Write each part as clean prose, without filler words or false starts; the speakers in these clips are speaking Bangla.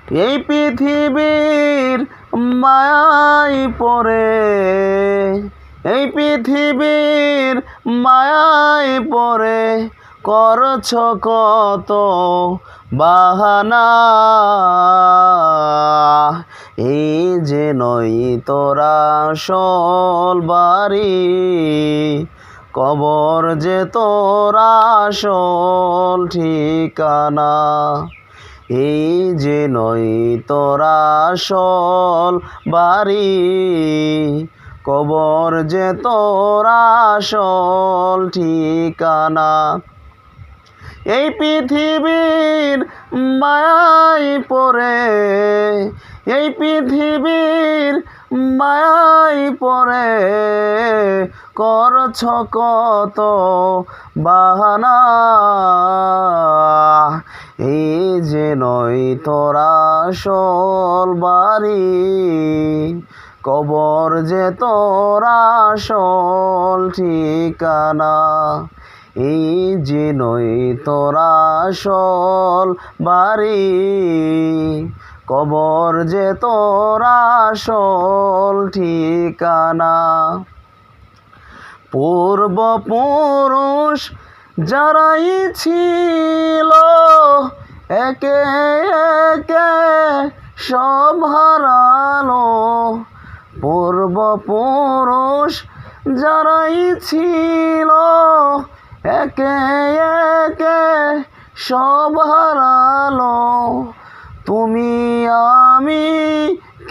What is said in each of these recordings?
এই পৃথিবীর মায়ায় পড়ে, এই পৃথিবীর মায়ায় পড়ে করছ কত বাহানা। এই যে নয় তোর আসল বাড়ি, কবর যে তোর আসল ঠিকানা। এই যে নয় তোর আসল বাড়ি, কবর যে তোর আসল ঠিকানা। এই পৃথিবীর মায়ায় পড়ে, এই পৃথিবীর মায়ায় পড়ে করছ কত বাহানা। এই যে নয় তোর আসল বাড়ি, কবর যে তোর আসল ঠিকানা। এই যে নয় তোর আসল বাড়ি, কবর যে তোর আসল ঠিকানা। পূর্বপুরুষ যারাই ছিল, একে একে সব হারালো। পূর্বপুরুষ যারাই ছিল, একে একে সব হারালো। তুমি আমি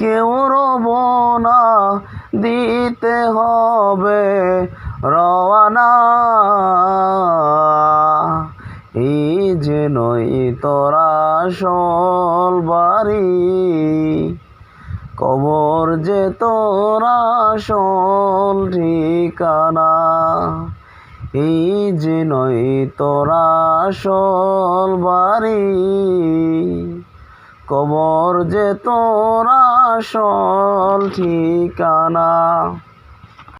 কেউ রব না, দিতে হবে রওয়ানা। এই যে নয় তোর আসল বাড়ি, কবর যে তোর আসল ঠিকানা। এই যে নয় তোর আসল বাড়ি, কবর যে তোর আসল ঠিকানা।